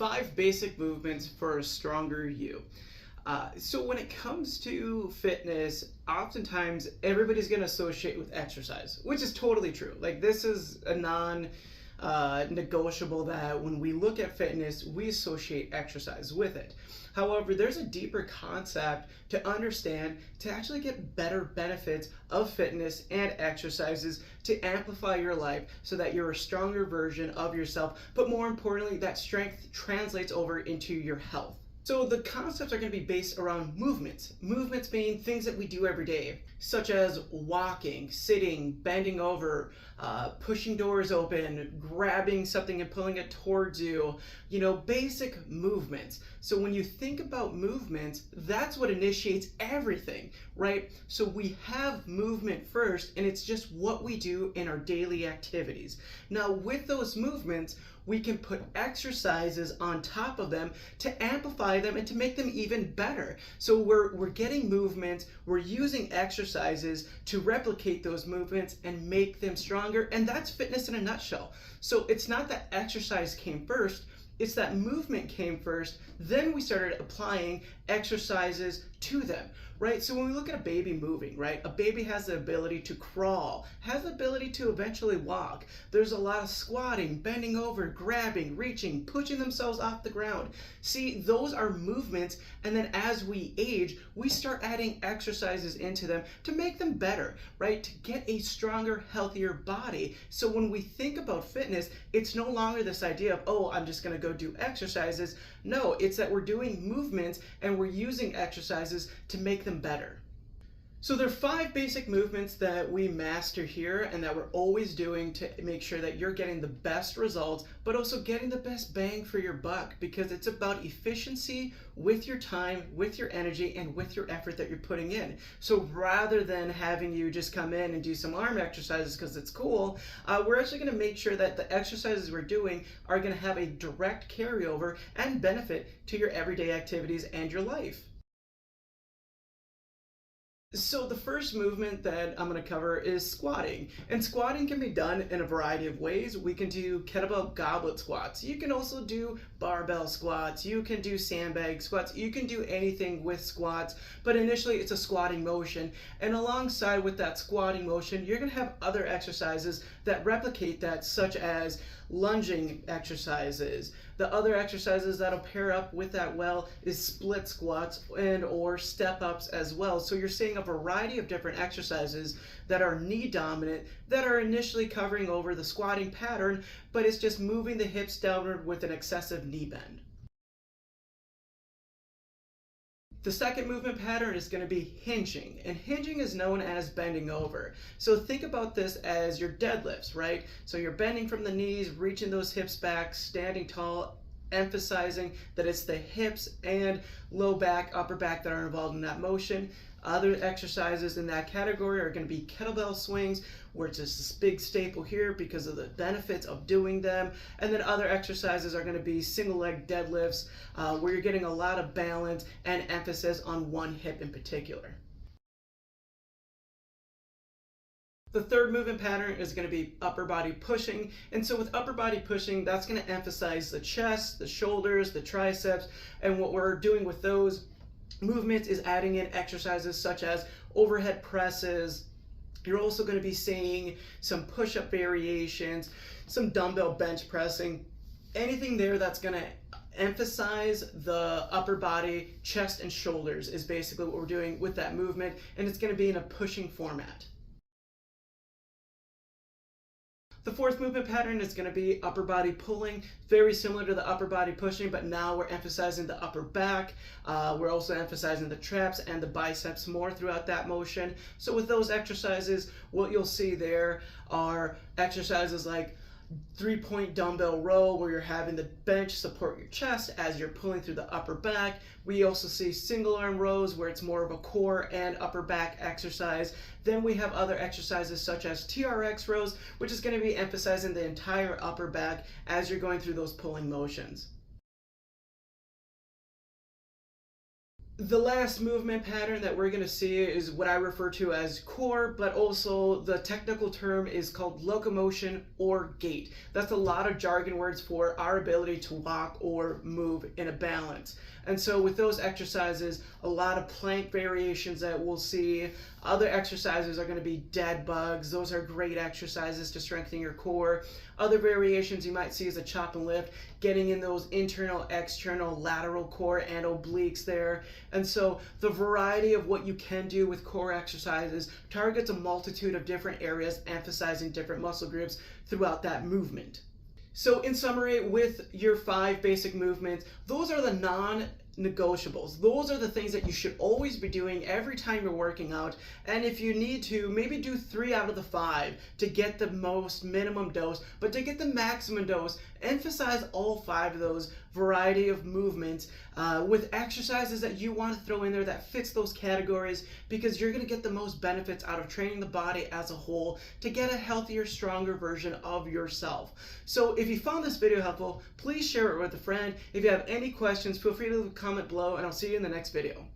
5 basic movements for a stronger you. So when it comes to fitness, oftentimes everybody's going to associate with exercise, which is totally true. Like, this is a negotiable that when we look at fitness, we associate exercise with it. However, there's a deeper concept to understand to actually get better benefits of fitness and exercises to amplify your life so that you're a stronger version of yourself, but more importantly, that strength translates over into your health. So the concepts are going to be based around movements. Movements being things that we do every day, such as walking, sitting, bending over, pushing doors open, grabbing something and pulling it towards you, basic movements. So when you think about movements, that's what initiates everything, right? So we have movement first, and it's just what we do in our daily activities. Now, with those movements, we can put exercises on top of them to amplify them and to make them even better. So we're getting movements, we're using exercises to replicate those movements and make them stronger, and that's fitness in a nutshell. So it's not that exercise came first, it's that movement came first, then we started applying exercises to them, right? So when we look at a baby moving, right? A baby has the ability to crawl, has the ability to eventually walk. There's a lot of squatting, bending over, grabbing, reaching, pushing themselves off the ground. See, those are movements, and then as we age, we start adding exercises into them to make them better, right? To get a stronger, healthier body. So when we think about fitness, it's no longer this idea of, oh, I'm just gonna go do exercises. No, it's that we're doing movements and we're using exercises to make them better. So there are 5 basic movements that we master here and that we're always doing to make sure that you're getting the best results, but also getting the best bang for your buck, because it's about efficiency with your time, with your energy, and with your effort that you're putting in. So rather than having you just come in and do some arm exercises because it's cool, we're actually going to make sure that the exercises we're doing are going to have a direct carryover and benefit to your everyday activities and your life. So the first movement that I'm going to cover is squatting. And squatting can be done in a variety of ways. We can do kettlebell goblet squats. You can also do barbell squats. You can do sandbag squats. You can do anything with squats, but initially it's a squatting motion. And alongside with that squatting motion, you're going to have other exercises that replicate that, such as lunging exercises. The other exercises that'll pair up with that well is split squats and or step ups as well. So you're seeing a variety of different exercises that are knee dominant, that are initially covering over the squatting pattern, but it's just moving the hips downward with an excessive knee bend. The second movement pattern is going to be hinging, and hinging is known as bending over. So think about this as your deadlifts, right? So you're bending from the knees, reaching those hips back, standing tall, emphasizing that it's the hips and low back, upper back that are involved in that motion. Other exercises in that category are going to be kettlebell swings, where it's just this big staple here because of the benefits of doing them. And then other exercises are going to be single leg deadlifts, where you're getting a lot of balance and emphasis on one hip in particular. The third movement pattern is going to be upper body pushing. And so with upper body pushing, that's going to emphasize the chest, the shoulders, the triceps. And what we're doing with those movements is adding in exercises such as overhead presses. You're also going to be seeing some push-up variations, some dumbbell bench pressing, anything there that's going to emphasize the upper body, chest and shoulders is basically what we're doing with that movement, and it's going to be in a pushing format. The fourth movement pattern is going to be upper body pulling, very similar to the upper body pushing, but now we're emphasizing the upper back. We're also emphasizing the traps and the biceps more throughout that motion. So with those exercises, what you'll see there are exercises like 3-point dumbbell row, where you're having the bench support your chest as you're pulling through the upper back. We also see single arm rows, where it's more of a core and upper back exercise. Then we have other exercises such as TRX rows, which is going to be emphasizing the entire upper back as you're going through those pulling motions. The last movement pattern that we're going to see is what I refer to as core, but also the technical term is called locomotion or gait. That's a lot of jargon words for our ability to walk or move in a balance. And so with those exercises, a lot of plank variations that we'll see. Other exercises are going to be dead bugs. Those are great exercises to strengthen your core. Other variations you might see is a chop and lift, getting in those internal, external, lateral core and obliques there. And so the variety of what you can do with core exercises targets a multitude of different areas, emphasizing different muscle groups throughout that movement. So in summary, with your 5 basic movements, those are the non-negotiables. Those are the things that you should always be doing every time you're working out. And if you need to, maybe do 3 out of the 5 to get the most minimum dose. But to get the maximum dose, emphasize all 5 of those variety of movements with exercises that you want to throw in there that fits those categories, because you're going to get the most benefits out of training the body as a whole to get a healthier, stronger version of yourself. So if you found this video helpful, please share it with a friend. If you have any questions, feel free to leave a comment below, and I'll see you in the next video.